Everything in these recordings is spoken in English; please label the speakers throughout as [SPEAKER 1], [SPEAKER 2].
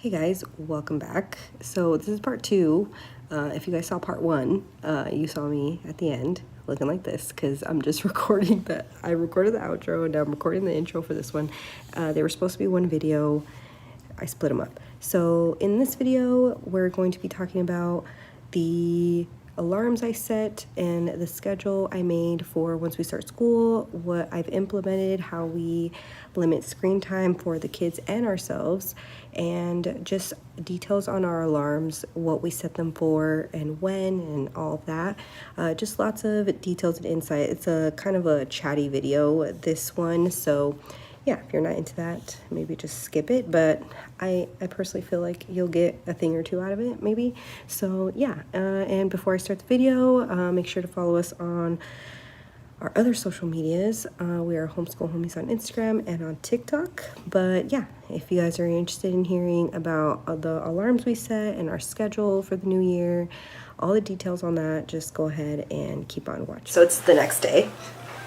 [SPEAKER 1] Hey guys, welcome back. So this is part two. If you guys saw part one, you saw me at the end looking like this because I'm just recording I recorded the outro and now I'm recording the intro for this one. They were supposed to be one video. I split them up. So in this video, we're going to be talking about the alarms I set and the schedule I made for once we start school, what I've implemented, how we limit screen time for the kids and ourselves, and just details on our alarms, what we set them for and when and all of that. Just lots of details and insight. It's a kind of a chatty video, this one, so yeah, if you're not into that, maybe just skip it, but I personally feel like you'll get a thing or two out of it, maybe. So yeah, and before I start the video, make sure to follow us on our other social medias. We are Homeschool Homies on Instagram and on TikTok. But yeah, if you guys are interested in hearing about the alarms we set and our schedule for the new year, all the details on that, just go ahead and keep on watching. So it's the next day.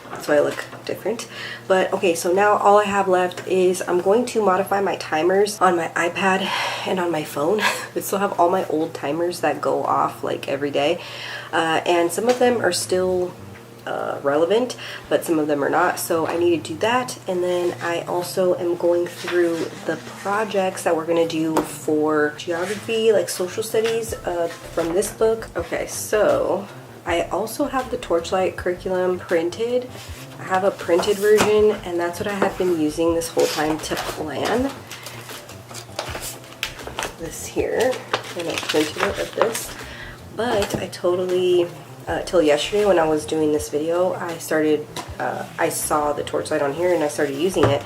[SPEAKER 1] That's why I look different. But okay, so now all I have left is I'm going to modify my timers on my iPad and on my phone. I still have all my old timers that go off like every day. And some of them are still relevant, but some of them are not. So I need to do that. And then I also am going through the projects that we're going to do for geography, like social studies, from this book. Okay, so I also have the Torchlight curriculum printed. I have a printed version, and that's what I have been using this whole time to plan this here. And I printed it like this. But I totally, till yesterday when I was doing this video, I saw the Torchlight on here and I started using it.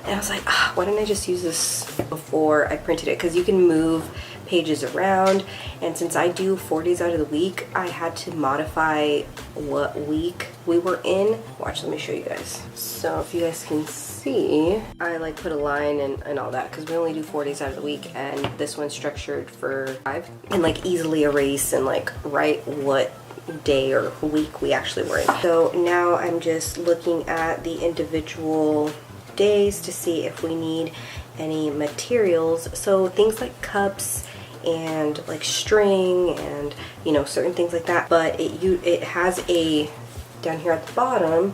[SPEAKER 1] And I was like, why didn't I just use this before I printed it? Because you can move pages around, and since I do 4 days out of the week, I had to modify what week we were in. Watch, let me show you guys. So if you guys can see, I like put a line and all that because we only do 4 days out of the week, and this one's structured for 5, and like easily erase and like write what day or week we actually were in. So now I'm just looking at the individual days to see if we need any materials. So things like cups and like string and certain things like that, but it has a, down here at the bottom,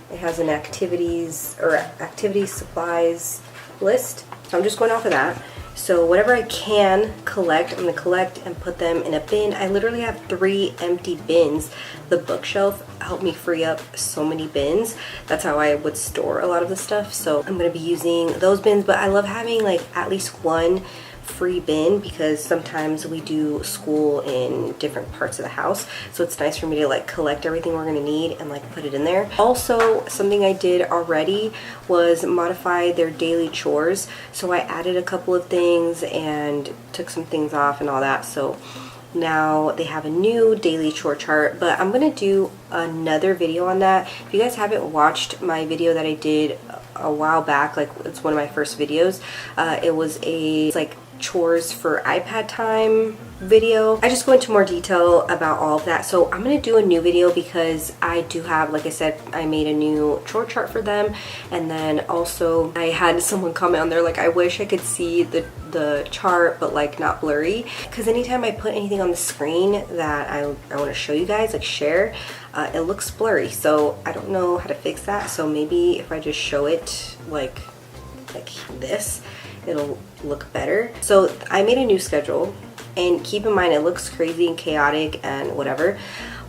[SPEAKER 1] it has an activity supplies list. So I'm just going off of that. So whatever I can collect, I'm going to collect and put them in a bin. I literally have 3 empty bins. The bookshelf helped me free up so many bins. That's how I would store a lot of the stuff. So I'm going to be using those bins, but I love having like at least one free bin because sometimes we do school in different parts of the house, so it's nice for me to like collect everything we're going to need and like put it in there. Also, something I did already was modify their daily chores, so I added a couple of things and took some things off and all that. So now they have a new daily chore chart, but I'm going to do another video on that. If you guys haven't watched my video that I did a while back, like it's one of my first videos, it's like chores for iPad time video. I just go into more detail about all of that. So I'm going to do a new video because I do have, like I said, I made a new chore chart for them. And then also I had someone comment on there like, I wish I could see the chart but like not blurry, because anytime I put anything on the screen that I want to show you guys, like share, it looks blurry. So I don't know how to fix that. So maybe if I just show it like this, it'll look better. So I made a new schedule, and keep in mind it looks crazy and chaotic and whatever,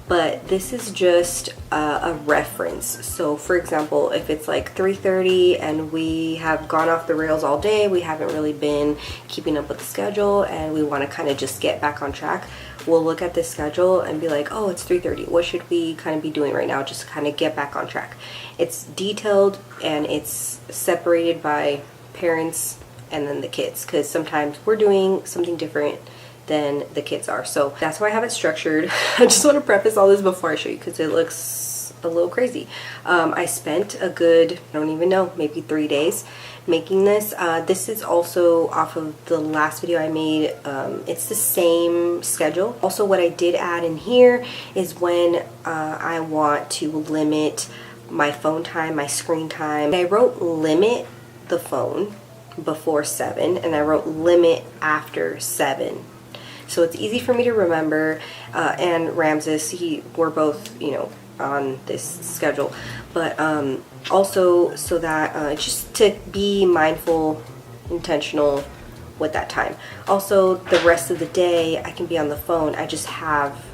[SPEAKER 1] but this is just a reference. So for example, if it's like 3:30 and we have gone off the rails all day, we haven't really been keeping up with the schedule, and we want to kind of just get back on track, we'll look at this schedule and be like, oh, it's 3:30. What should we kind of be doing right now just to kind of get back on track? It's detailed and it's separated by parents and then the kids, because sometimes we're doing something different than the kids are. So that's why I have it structured. I just want to preface all this before I show you because it looks a little crazy. I spent a good, I don't even know, maybe 3 days making this. This is also off of the last video I made. It's the same schedule. Also, what I did add in here is when I want to limit my phone time, my screen time. I wrote limit the phone before 7, and I wrote limit after 7. So it's easy for me to remember, and Ramses, we're both, you know, on this schedule, but also so that just to be mindful, intentional with that time. Also, the rest of the day I can be on the phone. I just have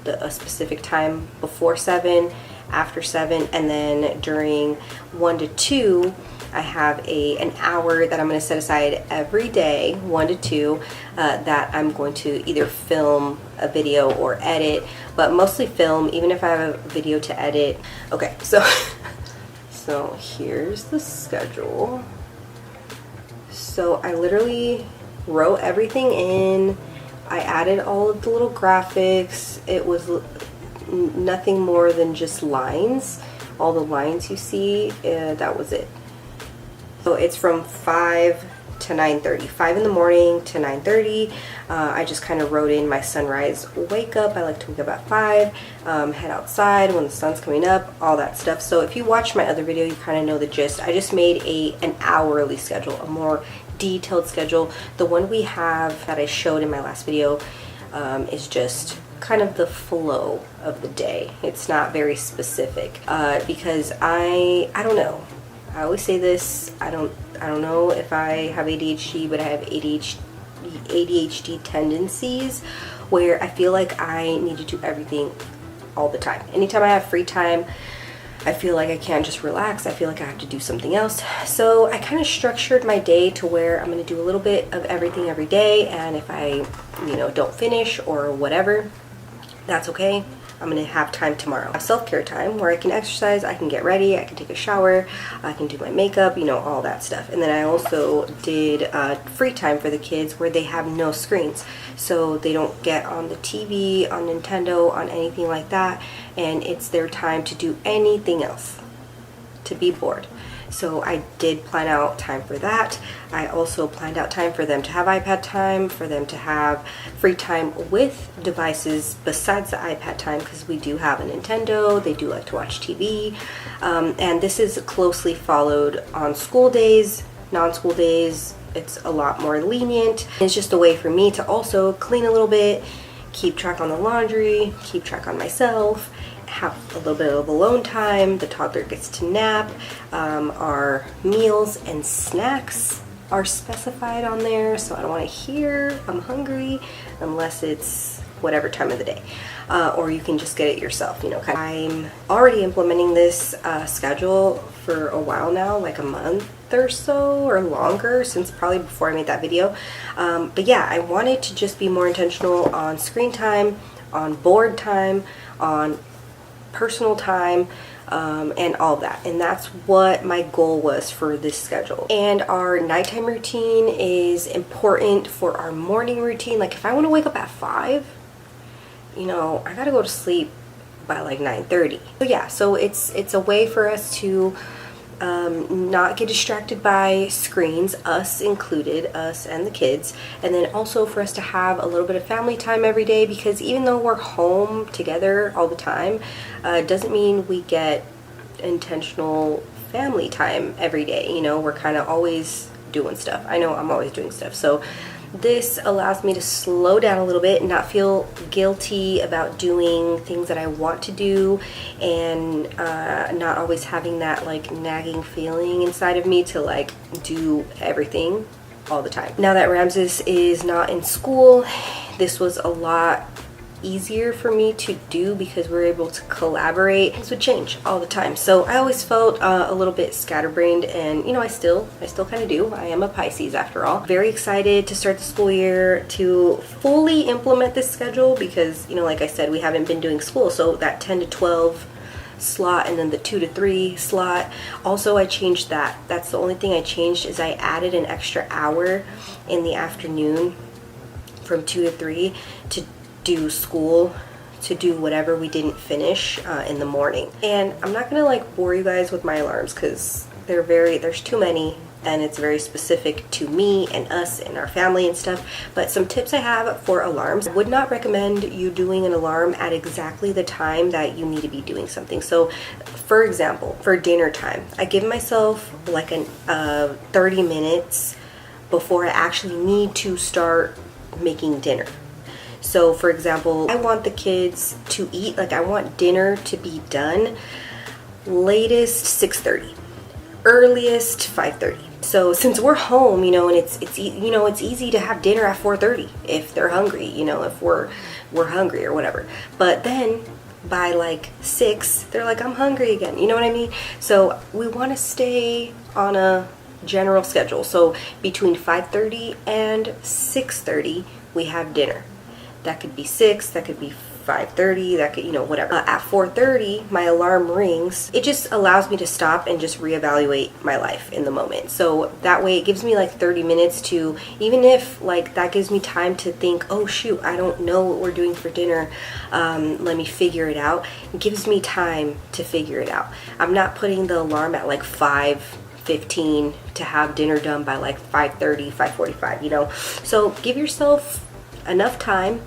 [SPEAKER 1] a specific time before 7, after 7, and then during 1 to 2 I have an hour that I'm going to set aside every day, 1 to 2, that I'm going to either film a video or edit, but mostly film, even if I have a video to edit. Okay, so so here's the schedule. So I literally wrote everything in. I added all of the little graphics. It was nothing more than just lines. All the lines you see, that was it. So it's from 5 to 9:30, 5 in the morning to 9:30. I just kind of wrote in my sunrise wake up. I like to wake up at 5, head outside when the sun's coming up, all that stuff. So if you watch my other video, you kind of know the gist. I just made an hourly schedule, a more detailed schedule. The one we have that I showed in my last video is just kind of the flow of the day. It's not very specific because I don't know. I always say this, I don't know if I have ADHD, but I have ADHD tendencies where I feel like I need to do everything all the time. Anytime I have free time, I feel like I can't just relax. I feel like I have to do something else. So I kind of structured my day to where I'm going to do a little bit of everything every day, and if I, you know, don't finish or whatever, that's okay. I'm going to have time tomorrow. Self-care time where I can exercise, I can get ready, I can take a shower, I can do my makeup, you know, all that stuff. And then I also did free time for the kids where they have no screens. So they don't get on the TV, on Nintendo, on anything like that. And it's their time to do anything else, to be bored. So I did plan out time for that. I also planned out time for them to have iPad time, for them to have free time with devices besides the iPad time, because we do have a Nintendo, they do like to watch TV. And this is closely followed on school days, non-school days. It's a lot more lenient. It's just a way for me to also clean a little bit, keep track on the laundry, keep track on myself, have a little bit of alone time. The toddler gets to nap. Our meals and snacks are specified on there, so I don't want to hear I'm hungry unless it's whatever time of the day, or you can just get it yourself, you know. I'm already implementing this schedule for a while now, like a month or so or longer, since probably before I made that video. But yeah, I wanted to just be more intentional on screen time, on board time, on personal time, and all that. And that's what my goal was for this schedule. And our nighttime routine is important for our morning routine. Like if I want to wake up at 5, you know, I gotta go to sleep by like 9:30. So yeah, so it's a way for us to not get distracted by screens, us included, us and the kids, and then also for us to have a little bit of family time every day, because even though we're home together all the time, it doesn't mean we get intentional family time every day. You know, we're kind of always doing stuff. I know I'm always doing stuff, so this allows me to slow down a little bit and not feel guilty about doing things that I want to do, and not always having that like nagging feeling inside of me to like do everything all the time. Now that Ramses is not in school, this was a lot easier for me to do because we're able to collaborate. Things would change all the time, so I always felt a little bit scatterbrained, and you know, I still kind of do. I am a Pisces after all. Very excited to start the school year, to fully implement this schedule, because you know, like I said, we haven't been doing school, so that 10 to 12 slot and then the 2 to 3 slot, also I changed that. That's the only thing I changed, is I added an extra hour in the afternoon from 2 to 3 to do school, to do whatever we didn't finish in the morning. And I'm not gonna like bore you guys with my alarms because there's too many, and it's very specific to me and us and our family and stuff. But some tips I have for alarms: I would not recommend you doing an alarm at exactly the time that you need to be doing something. So for example, for dinner time, I give myself like 30 minutes before I actually need to start making dinner. So for example, I want the kids to eat, like I want dinner to be done latest 6:30, earliest 5:30. So since we're home, you know, and it's easy to have dinner at 4:30 if they're hungry, you know, if we're hungry or whatever. But then by like 6, they're like, I'm hungry again. You know what I mean? So we want to stay on a general schedule. So between 5:30 and 6:30, we have dinner. That could be 6, that could be 5:30, that could, you know, whatever. At 4:30, my alarm rings. It just allows me to stop and just reevaluate my life in the moment. So that way it gives me like 30 minutes to, even if like that gives me time to think, oh shoot, I don't know what we're doing for dinner. Let me figure it out. It gives me time to figure it out. I'm not putting the alarm at like 5:15 to have dinner done by like 5:30, 5:45, you know. So give yourself enough time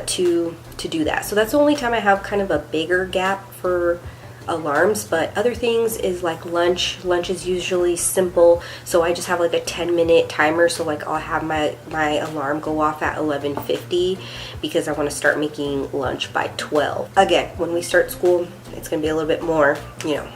[SPEAKER 1] to do that. So that's the only time I have kind of a bigger gap for alarms. But other things is like lunch. Lunch is usually simple, so I just have like a 10-minute timer. So like I'll have my alarm go off at 11:50 because I want to start making lunch by 12. Again, when we start school, it's gonna be a little bit more, you know.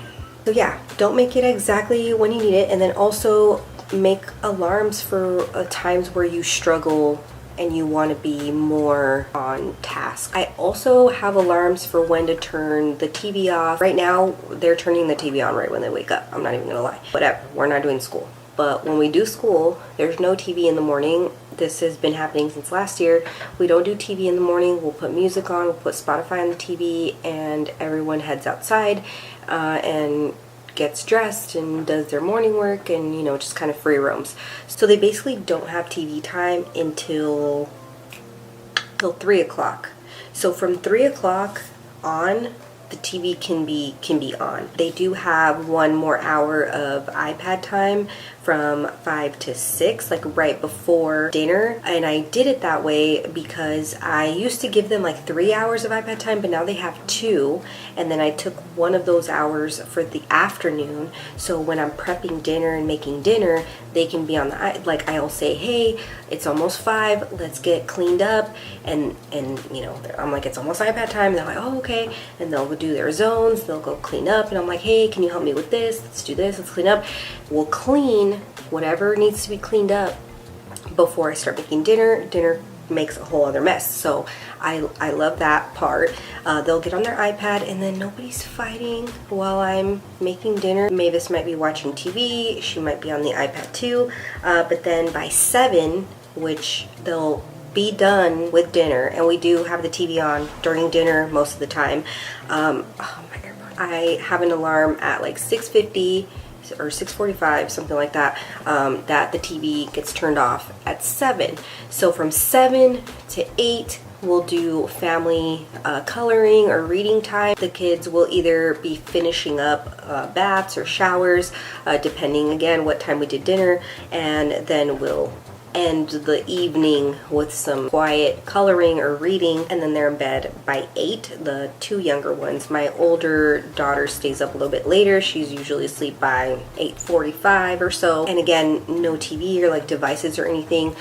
[SPEAKER 1] So yeah, don't make it exactly when you need it, and then also make alarms for times where you struggle and you want to be more on task. I also have alarms for when to turn the TV off. Right now, they're turning the TV on right when they wake up. I'm not even gonna lie. Whatever, we're not doing school. But when we do school, there's no TV in the morning. This has been happening since last year. We don't do TV in the morning. We'll put music on, we'll put Spotify on the TV, and everyone heads outside and gets dressed and does their morning work, and you know, just kind of free roams. So they basically don't have TV time until 3 o'clock. So from 3 o'clock on, the TV can be on. They do have 1 more hour of iPad time from 5 to 6, like right before dinner. And I did it that way because I used to give them like 3 hours of iPad time, but now they have 2. And then I took 1 of those hours for the afternoon. So when I'm prepping dinner and making dinner, they can be on the, like I'll say, hey, it's almost 5, let's get cleaned up. And you know, I'm like, it's almost iPad time. And they're like, oh, okay. And they'll do their zones, they'll go clean up. And I'm like, hey, can you help me with this? Let's do this, let's clean up. We'll clean whatever needs to be cleaned up before I start making dinner. Dinner makes a whole other mess. So I love that part. They'll get on their iPad and then nobody's fighting while I'm making dinner. Mavis might be watching TV, she might be on the iPad too, but then by 7, which they'll be done with dinner, and we do have the TV on during dinner most of the time. Oh my God, I have an alarm at like 6:50 or 6:45, something like that, that the TV gets turned off at 7. So from 7 to 8, we'll do family coloring or reading time. The kids will either be finishing up baths or showers, depending again what time we did dinner, and then we'll end the evening with some quiet coloring or reading, and then they're in bed by 8. The 2 younger ones, my older daughter stays up a little bit later. She's usually asleep by 8:45 or so, and again, no TV or like devices or anything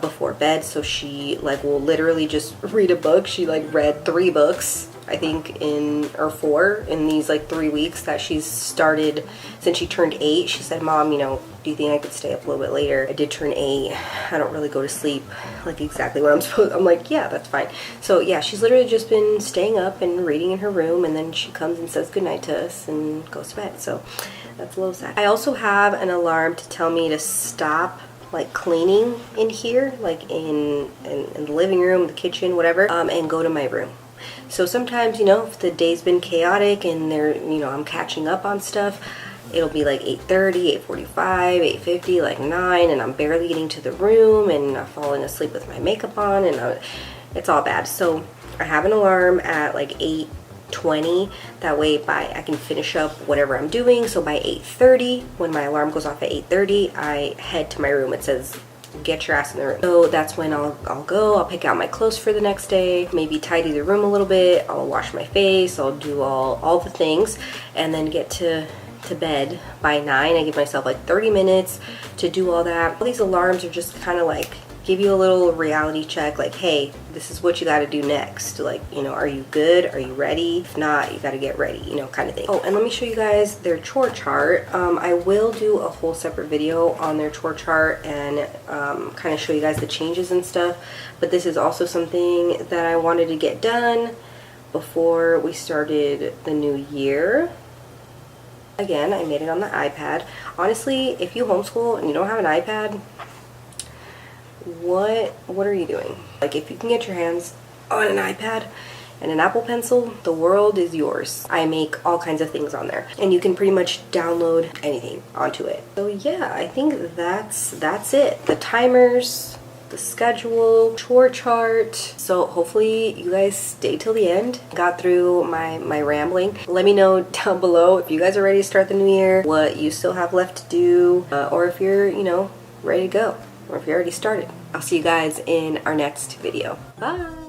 [SPEAKER 1] before bed. So she like will literally just read a book. She like read 3 books, I think, or 4 in these like 3 weeks that she's started since she turned 8. She said, Mom, you know, do you think I could stay up a little bit later? I did turn 8. I don't really go to sleep like exactly when I'm supposed. I'm like, yeah, that's fine. So yeah, she's literally just been staying up and reading in her room, and then she comes and says goodnight to us and goes to bed. So that's a little sad. I also have an alarm to tell me to stop like cleaning in here, like in the living room, the kitchen, whatever, and go to my room. So sometimes, you know, if the day's been chaotic and I'm catching up on stuff, it'll be like 8:30, 8:45, 8:50, like 9, and I'm barely getting to the room, and I'm falling asleep with my makeup on, and it's all bad. So I have an alarm at like 8:20. That way I can finish up whatever I'm doing. So by 8:30, when my alarm goes off at 8:30, I head to my room. It says, get your ass in the room. So that's when I'll go, I'll pick out my clothes for the next day, maybe tidy the room a little bit, I'll wash my face, I'll do all the things, and then get to to bed by 9. I give myself like 30 minutes to do all that. All these alarms are just kind of like give you a little reality check, like, hey, this is what you got to do next. Like, you know, are you good? Are you ready? If not, you got to get ready, you know, kind of thing. Oh, and let me show you guys their chore chart. I will do a whole separate video on their chore chart and kind of show you guys the changes and stuff. But this is also something that I wanted to get done before we started the new year. Again, I made it on the iPad. Honestly, if you homeschool and you don't have an iPad, what are you doing? Like, if you can get your hands on an iPad and an Apple Pencil, the world is yours. I make all kinds of things on there, and you can pretty much download anything onto it. So yeah, I think that's it. The timers, the schedule, chore chart. So hopefully you guys stay till the end, got through my rambling. Let me know down below if you guys are ready to start the new year, what you still have left to do, or if you're, you know, ready to go, or if you already started. I'll see you guys in our next video. Bye.